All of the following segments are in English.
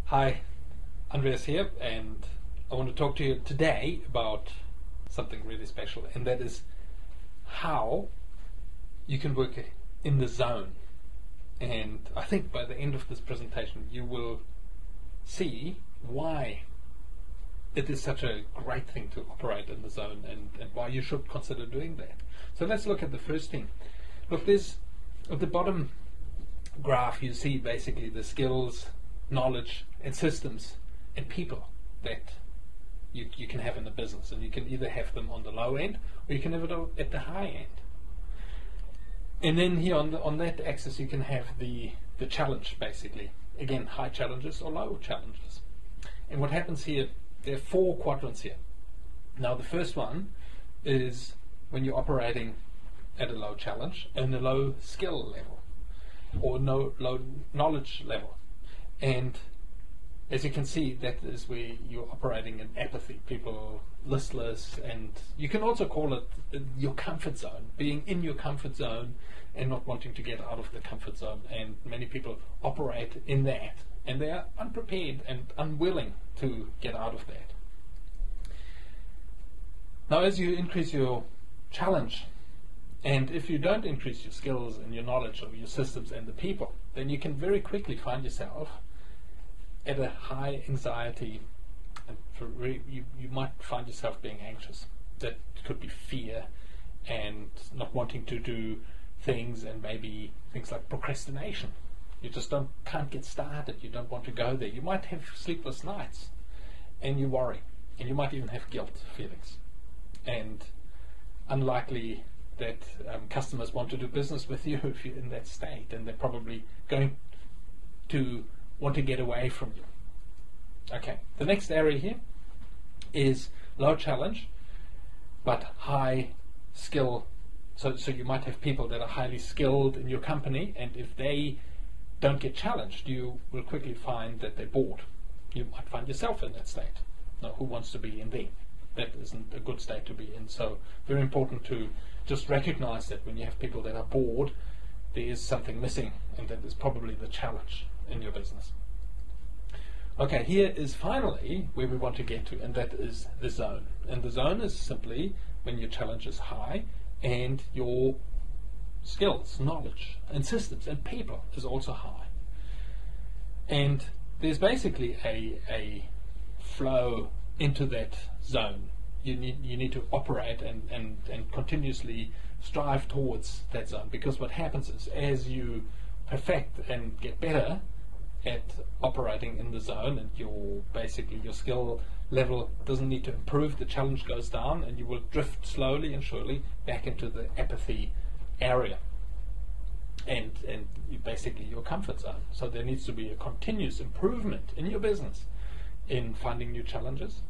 Hi, Andreas here, and I want to talk to you today about something really special, and that is how you can work in the zone. And I think by the end of this presentation you will see why it is such a great thing to operate in the zone, and why you should consider doing that. So let's look at the first thing. Look, there's at the bottom graph you see basically the skills, knowledge and systems and people that you can have in the business, and you can either have them on the low end or you can have it at the high end. And then here on that axis you can have the challenge, basically. Again, high challenges or low challenges. And what happens here, there are 4 quadrants here. Now the first one is when you're operating at a low challenge and a low skill level or low knowledge level. And as you can see, that is where you're operating in apathy, people listless, and you can also call it your comfort zone, being in your comfort zone and not wanting to get out of the comfort zone. And many people operate in that, and they are unprepared and unwilling to get out of that. Now as you increase your challenge, and if you don't increase your skills and your knowledge of your systems and the people, then you can very quickly find yourself at a high anxiety, and you might find yourself being anxious. That could be fear and not wanting to do things, and maybe things like procrastination. You just can't get started, you don't want to go there. You might have sleepless nights and you worry, and you might even have guilt feelings. And unlikely that customers want to do business with you if you're in that state, and they're probably going to want to get away from you. Okay, the next area here is low challenge but high skill. So you might have people that are highly skilled in your company, and if they don't get challenged, you will quickly find that they're bored. You might find yourself in that state. Now, who wants to be in there? That isn't a good state to be in. So very important to just recognize that when you have people that are bored, there is something missing, and that is probably the challenge in your business. Okay, here is finally where we want to get to, and that is the zone. And the zone is simply when your challenge is high and your skills, knowledge and systems and people is also high. And there's basically a flow into that zone. You need to operate and continuously strive towards that zone, because what happens is, as you perfect and get better at operating in the zone, and your skill level doesn't need to improve, the challenge goes down, and you will drift slowly and surely back into the apathy area, and basically your comfort zone. So there needs to be a continuous improvement in your business in finding new challenges,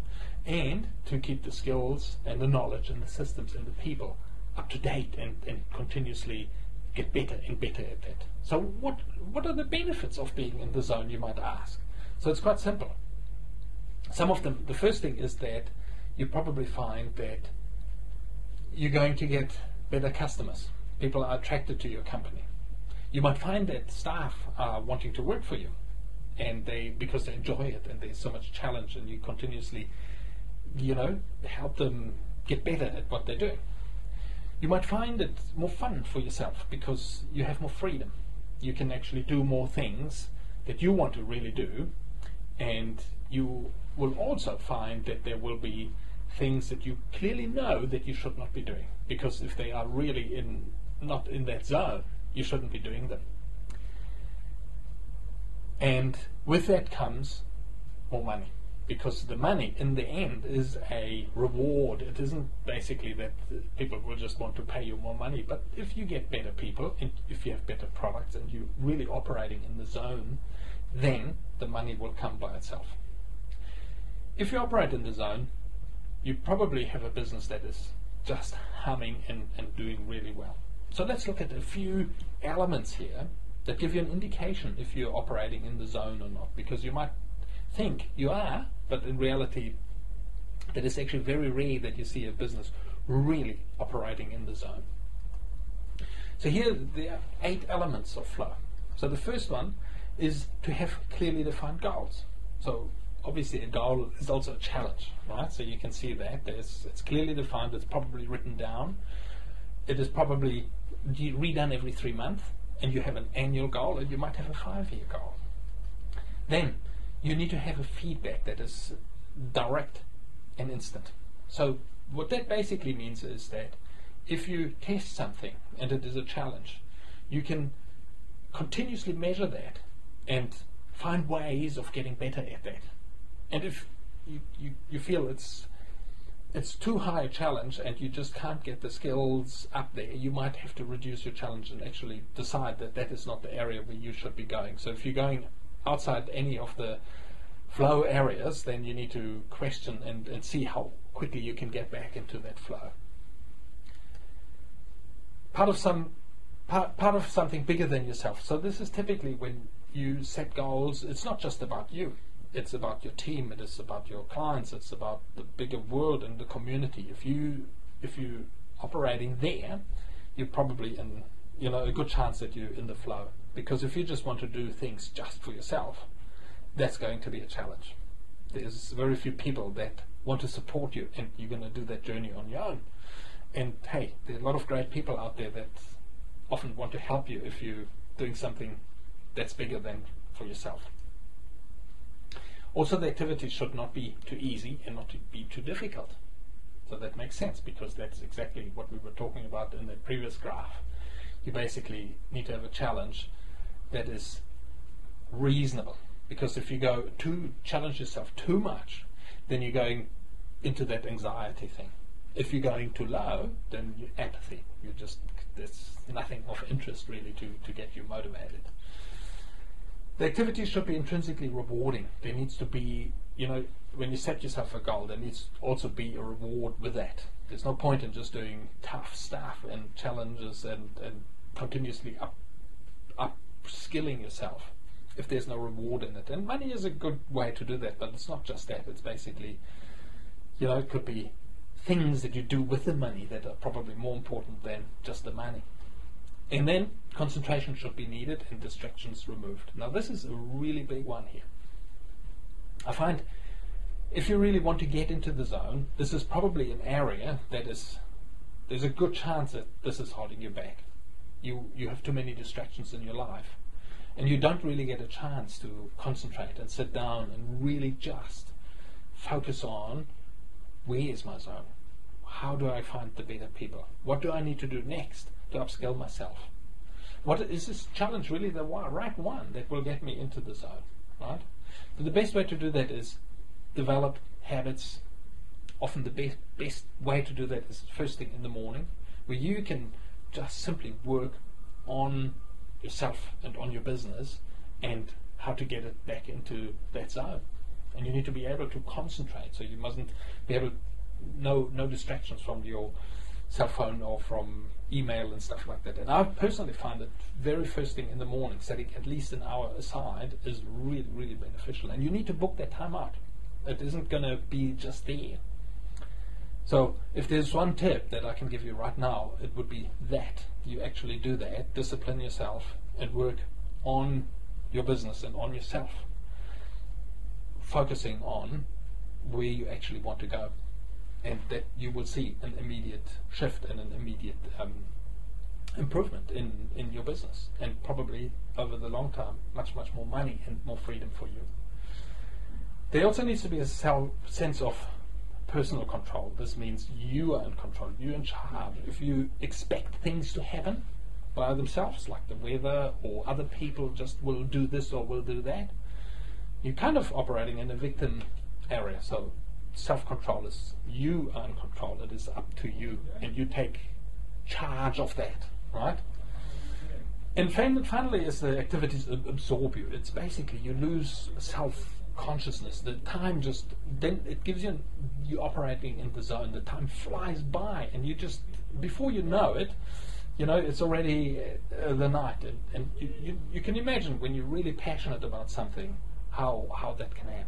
and to keep the skills and the knowledge and the systems and the people up to date, and continuously get better and better at that. So what are the benefits of being in the zone, you might ask? So it's quite simple. Some of them, the first thing is that you probably find that you're going to get better customers. People are attracted to your company. You might find that staff are wanting to work for you, and because they enjoy it, and there's so much challenge, and you continuously help them get better at what they're doing. You might find it more fun for yourself because you have more freedom. You can actually do more things that you want to really do, and you will also find that there will be things that you clearly know that you should not be doing, because if they are really not in that zone, you shouldn't be doing them. And with that comes more money, because the money in the end is a reward. It isn't basically that people will just want to pay you more money, but if you get better people, and if you have better products, and you're really operating in the zone, then the money will come by itself. If you operate in the zone, you probably have a business that is just humming and doing really well. So let's look at a few elements here that give you an indication if you're operating in the zone or not, because you might think you are, but in reality that is actually very rare that you see a business really operating in the zone. So here there are 8 elements of flow. So the first one is to have clearly defined goals. So obviously a goal is also a challenge, right? So you can see that it's clearly defined, it's probably written down, it is probably redone every 3 months, and you have an annual goal, and you might have a 5-year goal. Then you need to have a feedback that is direct and instant. So what that basically means is that if you test something and it is a challenge, you can continuously measure that and find ways of getting better at that. And if you feel it's too high a challenge and you just can't get the skills up there, you might have to reduce your challenge and actually decide that that is not the area where you should be going. So if you're going outside any of the flow areas, then you need to question and see how quickly you can get back into that flow. Part of something bigger than yourself. So this is typically when you set goals, it's not just about you. It's about your team, it is about your clients, it's about the bigger world and the community. If you're operating there, you're probably in, a good chance that you're in the flow. Because if you just want to do things just for yourself, that's going to be a challenge. There's very few people that want to support you, and you're going to do that journey on your own. And hey, there are a lot of great people out there that often want to help you if you're doing something that's bigger than for yourself. Also, the activity should not be too easy and not to be too difficult. So that makes sense, because that's exactly what we were talking about in the previous graph. You basically need to have a challenge that is reasonable, because if you go to challenge yourself too much, then you're going into that anxiety thing. If you're going too low, then you're apathy. There's nothing of interest really to get you motivated. The activity should be intrinsically rewarding. There needs to be, when you set yourself a goal, there needs to also be a reward with that. There's no point in just doing tough stuff and challenges and continuously upskilling yourself if there's no reward in it. And money is a good way to do that, but it's not just that. It's basically, it could be things that you do with the money that are probably more important than just the money. And then concentration should be needed and distractions removed. Now this is a really big one here. I find if you really want to get into the zone, this is probably an area there's a good chance that this is holding you back. You have too many distractions in your life, and you don't really get a chance to concentrate and sit down and really just focus on, where is my zone? How do I find the better people? What do I need to do next to upskill myself? What is this challenge really the right one that will get me into the zone, right? So the best way to do that is develop habits. Often the best way to do that is first thing in the morning, where you can just simply work on yourself and on your business and how to get it back into that zone. And you need to be able to concentrate, so you mustn't be able no distractions from your cell phone or from email and stuff like that. And I personally find that very first thing in the morning, setting at least an hour aside, is really, really beneficial. And you need to book that time out. It isn't going to be just there. So if there's one tip that I can give you right now, it would be that you actually do that, discipline yourself and work on your business and on yourself, focusing on where you actually want to go. And that you will see an immediate shift and an immediate improvement in your business, and probably over the long term much more money and more freedom for you. There also needs to be a sense of personal control. This means you are in control, you're in charge. If you expect things to happen by themselves, like the weather or other people just will do this or will do that, you're kind of operating in a victim area. So self-control is, you are in control, it is up to you, and you take charge of that, right? And finally is the activities absorb you. It's basically you lose self-consciousness. The time just, then it gives you operating in the zone. The time flies by, and you just, before you know it, it's already the night. And you can imagine when you're really passionate about something, how that can happen.